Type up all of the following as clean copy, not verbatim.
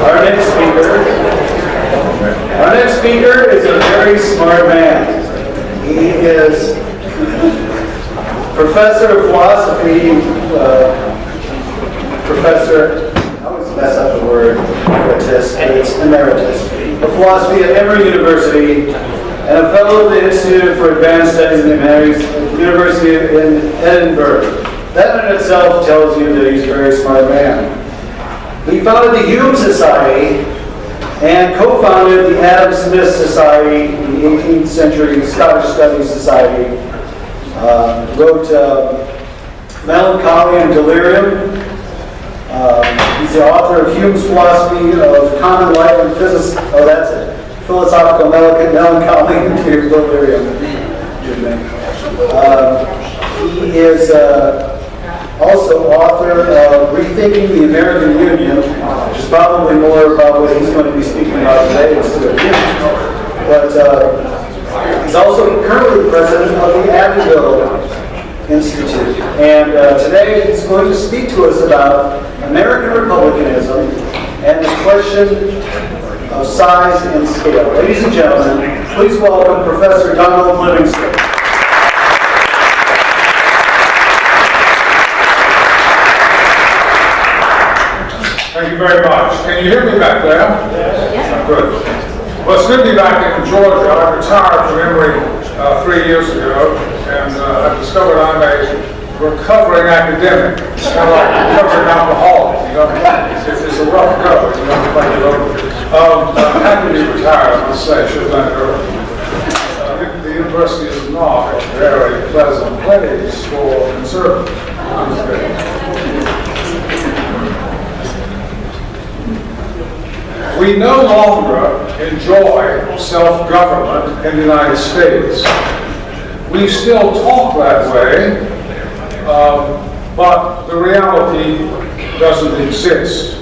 Our next speaker is a very smart man. He is professor of philosophy, professor, I always mess up the word, emeritus, but it's emeritus, of philosophy at Emory University, and a fellow of the Institute for Advanced Studies in the Humanities at the University in Edinburgh. That in itself tells you that he's a very smart man. He founded the Hume Society and co-founded the Adam Smith Society, the 18th century Scottish Studies Society. Wrote Melancholy and Delirium. He's the author of Hume's Philosophy of Common Life and Philosophical Melancholy and Delirium. He is also author of Rethinking the American Union, which is probably more about what he's going to be speaking about today instead of Hume. But he's also currently president of the Abbeville Institute. And today he's going to speak to us about American Republicanism and the question of size and scale. Ladies and gentlemen, please welcome Professor Donald Livingston. Thank you very much. Can you hear me back there? Yes. Good. Well, it's good to be back in Georgia. I retired from Emory 3 years ago, and I discovered I'm a recovering academic. It's kind of like a recovering alcoholic, you know. It's a rough go, you know, like it over. I'm happy to be retired, I must say. I should have done it earlier. The university is not a very pleasant place for conservatives. We no longer enjoy self-government in the United States. We still talk that way, but the reality doesn't exist.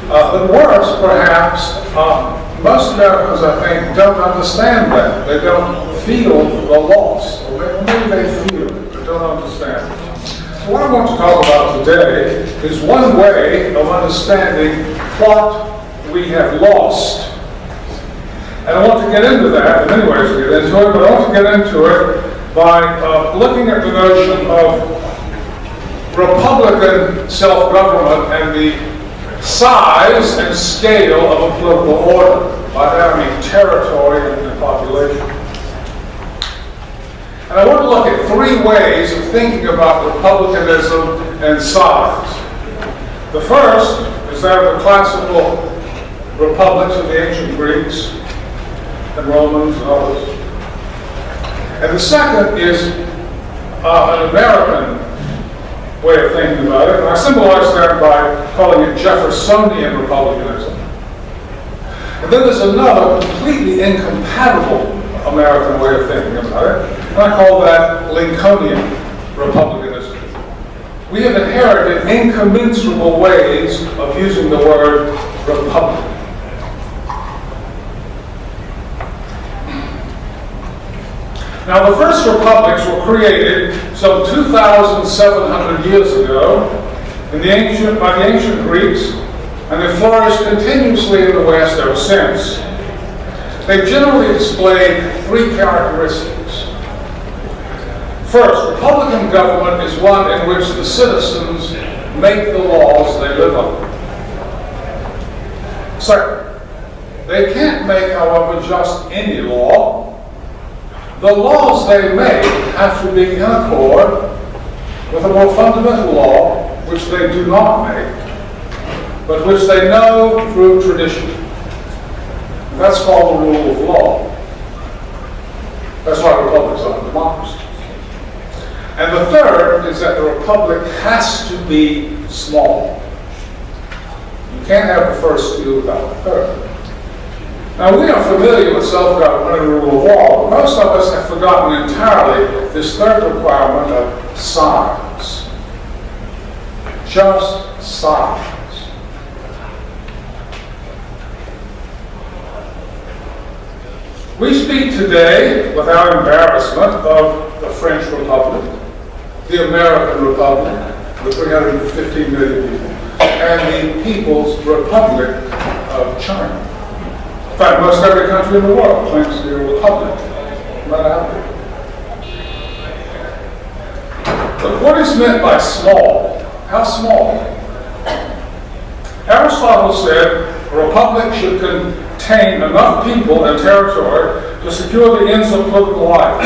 But worse, perhaps, most Americans, I think, don't understand that. They don't feel the loss. Or maybe they feel it, but don't understand it. So what I want to talk about today is one way of understanding what we have lost. And I want to get into that, in many ways to get into it, but I want to get into it by looking at the notion of Republican self-government and the size and scale of a political order. By that I mean territory and population. And I want to look at three ways of thinking about republicanism and size. The first is that of the classical republics of the ancient Greeks and Romans and others. And the second is an American way of thinking about it. And I symbolize that by calling it Jeffersonian republicanism. And then there's another completely incompatible American way of thinking about it. And I call that Lincolnian republicanism. We have inherited incommensurable ways of using the word republic. Now, the first republics were created some 2,700 years ago by the ancient Greeks, and they flourished continuously in the West ever since. They generally displayed three characteristics. First, Republican government is one in which the citizens make the laws they live under. Second, they can't make, however, just any law. The laws they make have to be in accord with a more fundamental law, which they do not make, but which they know through tradition. That's called the rule of law. That's why republics are democracies. And the third is that the republic has to be small. You can't have the first two without the third. Now, we are familiar with self-government and rule of law, but most of us have forgotten entirely this third requirement of size. Just size. We speak today, without embarrassment, of the French Republic, the American Republic, with 315 million people. and the People's Republic of China. In fact, most every country in the world claims to be a republic, no matter how big. But what is meant by small? How small? Aristotle said a republic should contain enough people and territory to secure the ends of political life.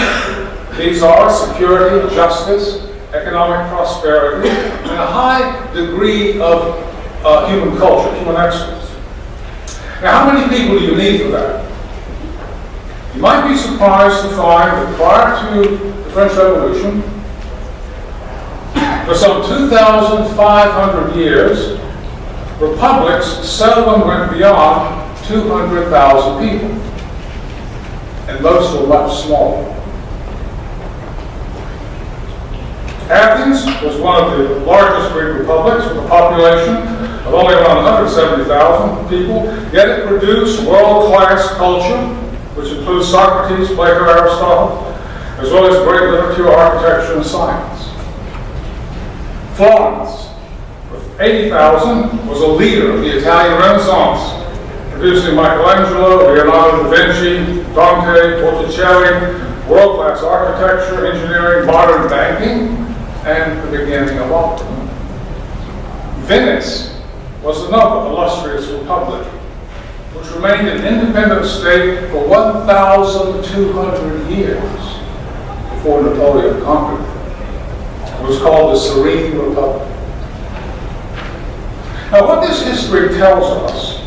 These are security, justice, economic prosperity, and a high degree of human culture, human excellence. Now, how many people do you need for that? You might be surprised to find that prior to the French Revolution, for some 2,500 years, republics seldom went beyond 200,000 people, and most were much smaller. Athens was one of the largest Greek republics with a population of only around 170,000 people, yet it produced world-class culture, which includes Socrates, Plato, Aristotle, as well as great literature, architecture, and science. Florence, with 80,000, was a leader of the Italian Renaissance, producing Michelangelo, Leonardo da Vinci, Dante, Botticelli, world-class architecture, engineering, modern banking, and the beginning of opera. Venice was another illustrious republic, which remained an independent state for 1,200 years before Napoleon conquered it. It was called the Serene Republic. Now, what this history tells us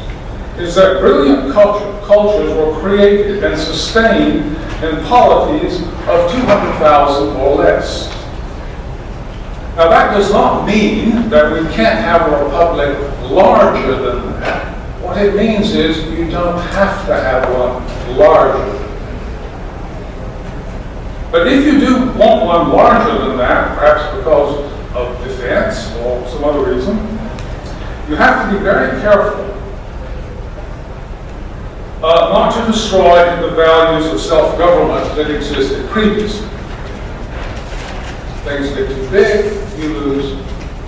is that brilliant cultures were created and sustained in polities of 200,000 or less. Now, that does not mean that we can't have a republic larger than that. What it means is you don't have to have one larger. But if you do want one larger than that, perhaps because of defense or some other reason, you have to be very careful not to destroy the values of self-government that existed previously. Things get too big, you lose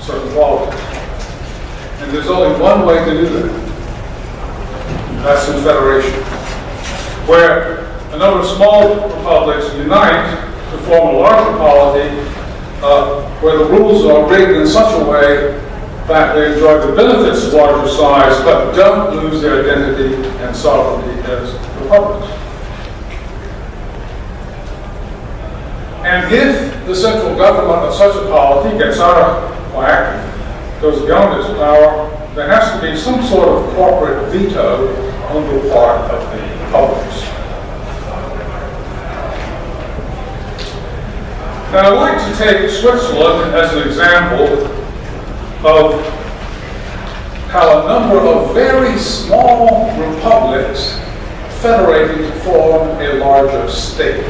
certain qualities. And there's only one way to do that. That's in federation, where a number of small republics unite to form a larger polity where the rules are rigged in such a way that they enjoy the benefits of larger size but don't lose their identity and sovereignty as republics. And if the central government of such a polity gets out of whack, goes beyond its power, there has to be some sort of corporate veto on the part of the republics. Now, I'd like to take Switzerland as an example of how a number of very small republics federated to form a larger state.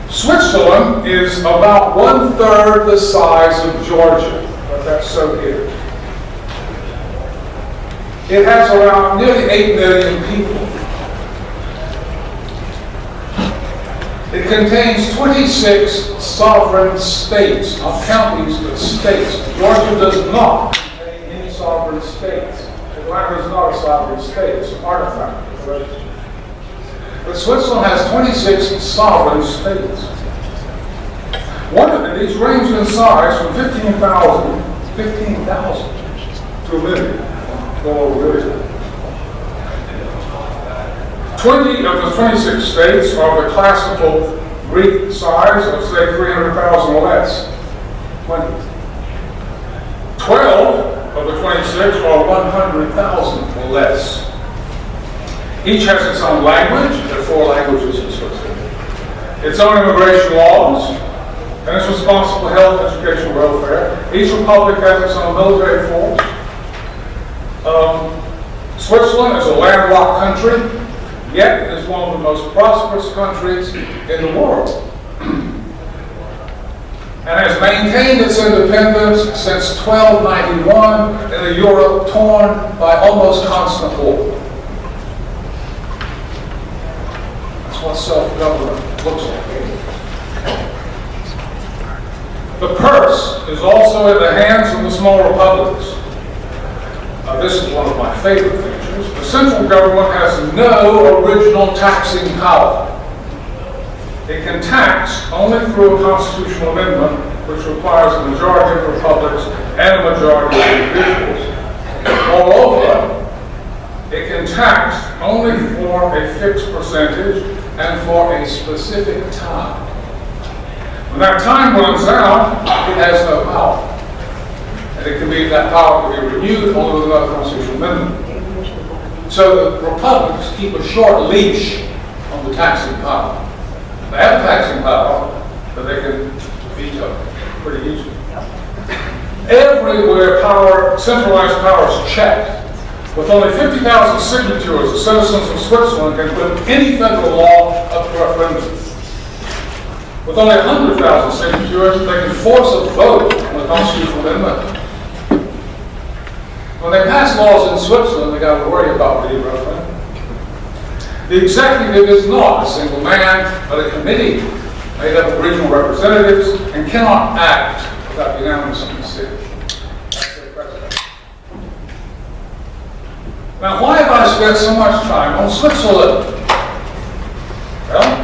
Switzerland is about 1/3 the size of Georgia, but that's so here. It has around nearly 8 million people. It contains 26 sovereign states, not counties, but states. Georgia does not contain any sovereign states. Atlanta is not a sovereign state, it's an artifact. But Switzerland has 26 sovereign states. One of these range in size from 15,000 to a million. Well, really. 20 of the 26 states are the classical Greek size of, say, 300,000 or less. 20. 12 of the 26 are 100,000 or less. Each has its own language. There are 4 languages in Switzerland. Its own immigration laws, and it's responsible for health, education, and welfare. Each republic has its own military force. Switzerland is a landlocked country, yet it is one of the most prosperous countries in the world, and has maintained its independence since 1291 in a Europe torn by almost constant war. That's That's what self-government looks like. The purse is also in the hands of the small republics. This is one of my favorite features. The central government has no original taxing power. It can tax only through a constitutional amendment, which requires a majority of republics and a majority of individuals. Moreover, it can tax only for a fixed percentage and for a specific time. When that time runs out, it has no power. And that power can be renewed only with another constitutional amendment. So the republics keep a short leash on the taxing power. They have taxing power, but they can veto pretty easily. Everywhere centralized power is checked. With only 50,000 signatures, the citizens of Switzerland can put any federal law up to referendum. With only 100,000 signatures, they can force a vote on the constitutional amendment. When they pass laws in Switzerland, they got to worry about the referendum. The executive is not a single man, but a committee made up of regional representatives and cannot act without unanimous consent. That's their president. Now, why have I spent so much time on Switzerland? Well,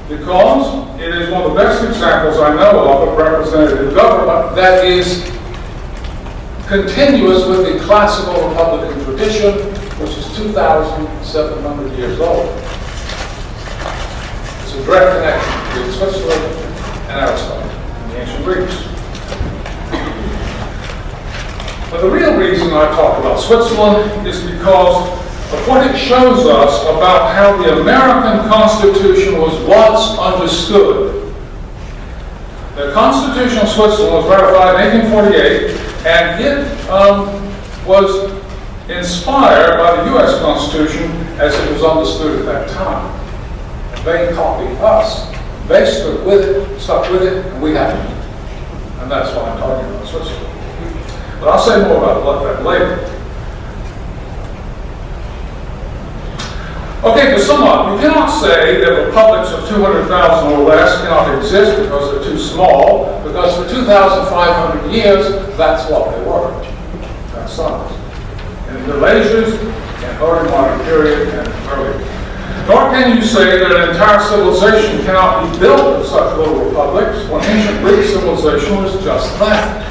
because it is one of the best examples I know of representative government that is continuous with the classical Republican tradition, which is 2,700 years old. It's a direct connection between Switzerland and Aristotle and the ancient Greeks. But the real reason I talk about Switzerland is because of what it shows us about how the American Constitution was once understood. The Constitution of Switzerland was ratified in 1848, and it was inspired by the U.S. Constitution as it was understood at that time. They copied us. They stuck with it, and we haven't. And that's why I'm talking about Switzerland. But I'll say more about that later. Okay, to sum up, you cannot say that republics of 200,000 or less cannot exist because they're too small, because for 2,500 years, that's what they were. That size. In the Middle Ages, in early modern period, and early. Nor can you say that an entire civilization cannot be built of such little republics, when ancient Greek civilization was just that.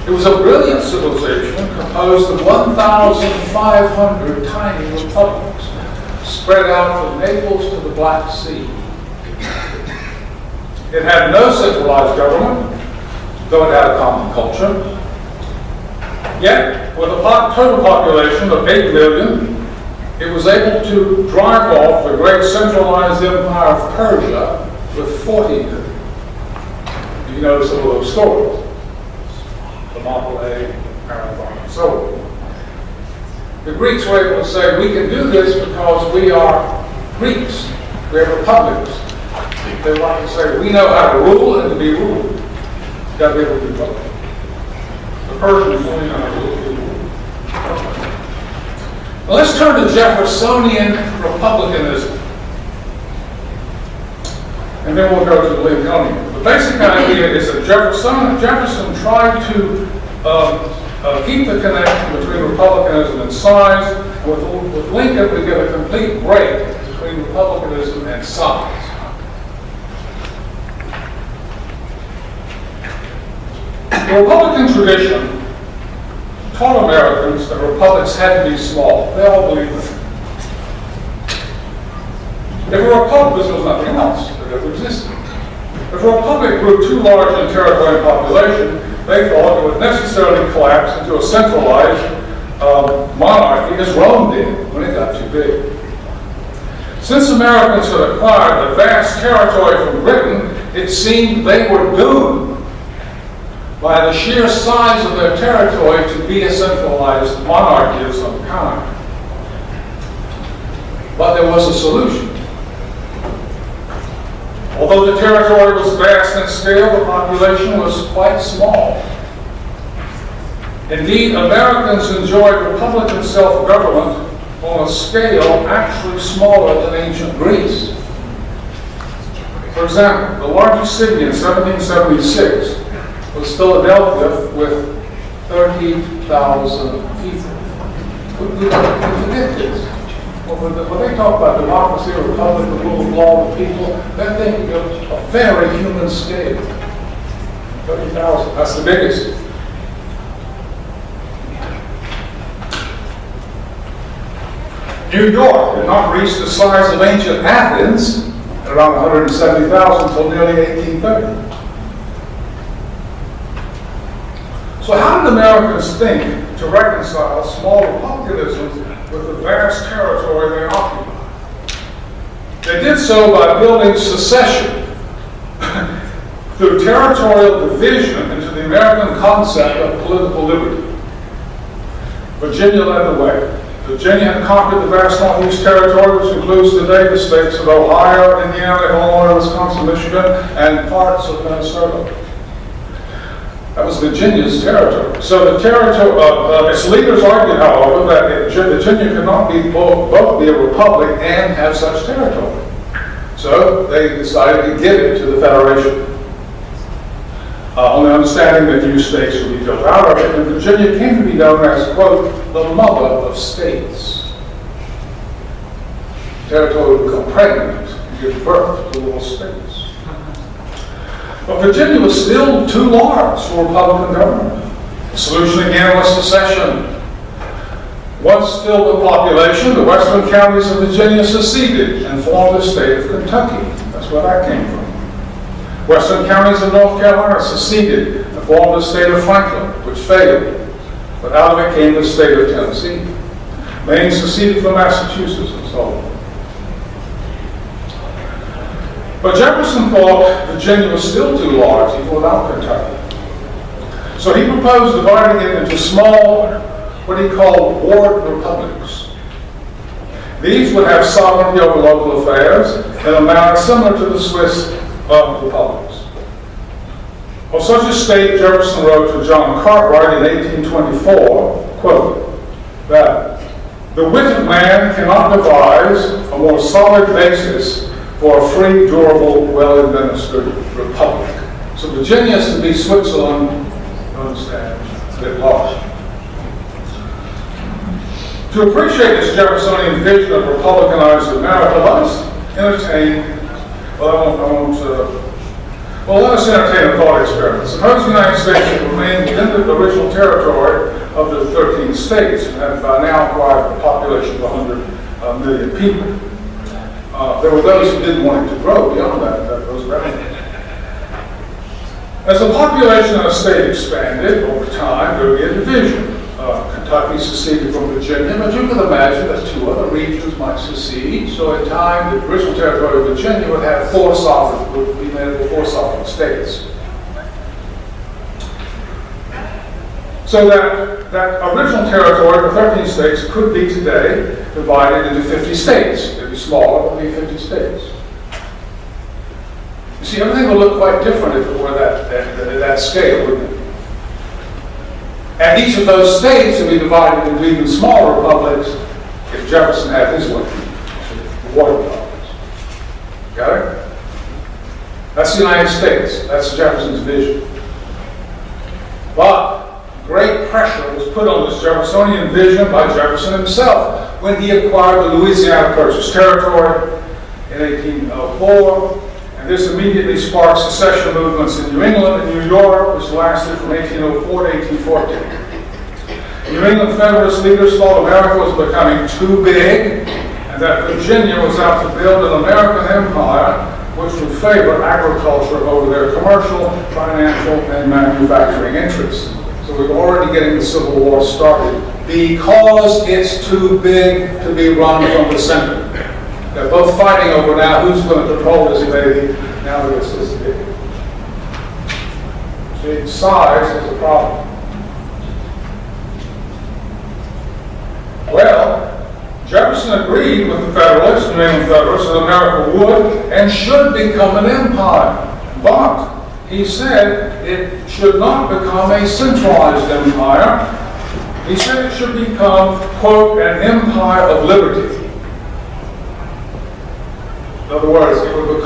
It was a brilliant civilization composed of 1,500 tiny republics spread out from Naples to the Black Sea. It had no centralized government, though it had a common culture. Yet, with a total population of 8 million, it was able to drive off the great centralized empire of Persia with 40 million. You know some of those stories. Thermopylae, Marathon, and so on. The Greeks were able to say, we can do this because we are Greeks. We are republics. They like to say, we know how to rule and to be ruled. You've got to be able to do both. The Persians only know how to rule and be ruled. Now let's turn to Jeffersonian republicanism. And then we'll go to the Lincolnian. The basic idea is that Jefferson tried to keep the connection between republicanism and size. With Lincoln, we get a complete break between republicanism and size. The Republican tradition taught Americans that republics had to be small. They all believed it. If a republic, there was nothing else that ever existed. If a republic grew too large in territory and population, they thought it would necessarily collapse into a centralized monarchy as Rome did when it got too big. Since Americans had acquired the vast territory from Britain, it seemed they were doomed by the sheer size of their territory to be a centralized monarchy of some kind. But there was a solution. Although the territory was vast in scale, the population was quite small. Indeed, Americans enjoyed Republican self-government on a scale actually smaller than ancient Greece. For example, the largest city in 1776 was Philadelphia with 30,000 people. We forget this. When they talk about democracy, a republic, the rule of law, the people, they're thinking of a very human scale. 30,000, that's the biggest. New York did not reach the size of ancient Athens at around 170,000 until nearly 1830. So how did Americans think to reconcile small republicanism with the vast territory they occupied? They did so by building secession through territorial division into the American concept of political liberty. Virginia led the way. Virginia had conquered the vast Northeast Territory, which includes today the states of Ohio, Indiana, Illinois, Wisconsin, Michigan, and parts of Minnesota. That was Virginia's territory. So the territory, its leaders argued, however, that Virginia could not be both be a republic and have such territory. So they decided to give it to the Federation, on the understanding that new states would be built out of it. And Virginia came to be known as, quote, the mother of states. Territory would become pregnant and give birth to little states. But Virginia was still too large for Republican government. The solution again was secession. Once filled with population, the western counties of Virginia seceded and formed the state of Kentucky. That's where that came from. Western counties of North Carolina seceded and formed the state of Franklin, which failed. But out of it came the state of Tennessee. Maine seceded from Massachusetts and so on. But Jefferson thought Virginia was still too large, even without Kentucky. So he proposed dividing it into small, what he called ward republics. These would have sovereignty over local affairs in a manner similar to the Swiss republics. Of such a state, Jefferson wrote to John Cartwright in 1824, quote, that the wit of man cannot devise a more solid basis for a free, durable, well-administered republic. So Virginia is to be Switzerland, understand, a bit large. To appreciate this Jeffersonian vision of republicanized America, let us entertain, let us entertain a thought experiment. Suppose the United States had remained within the original territory of the 13 states and had by now acquired a population of 100 million people. There were those who didn't want it to grow beyond those boundaries. As the population of a state expanded over time, there would be a division. Kentucky seceded from Virginia, but you can imagine that two other regions might secede. So in time, the original territory of Virginia would have would be made up of 4 sovereign states. So that original territory of 13 states could be today divided into 50 states. It'd be smaller, but it'd be 50 states. You see, everything would look quite different if it were that scale, wouldn't it? And each of those states would be divided into even smaller republics if Jefferson had his way, the water republics. Got it? That's the United States. That's Jefferson's vision. But great pressure was put on this Jeffersonian vision by Jefferson himself when he acquired the Louisiana Purchase territory in 1804. And this immediately sparked secession movements in New England and New York, which lasted from 1804 to 1814. New England Federalist leaders thought America was becoming too big and that Virginia was out to build an American empire which would favor agriculture over their commercial, financial, and manufacturing interests. So we're already getting the Civil War started because it's too big to be run from the center. They're both fighting over now who's going to control this baby now that it's this big. See, size is a problem. Well, Jefferson agreed with the Federalists, New England Federalists, that America would and should become an empire. But he said it should not become a centralized empire He said it should become, quote, an empire of liberty. In other words, it would become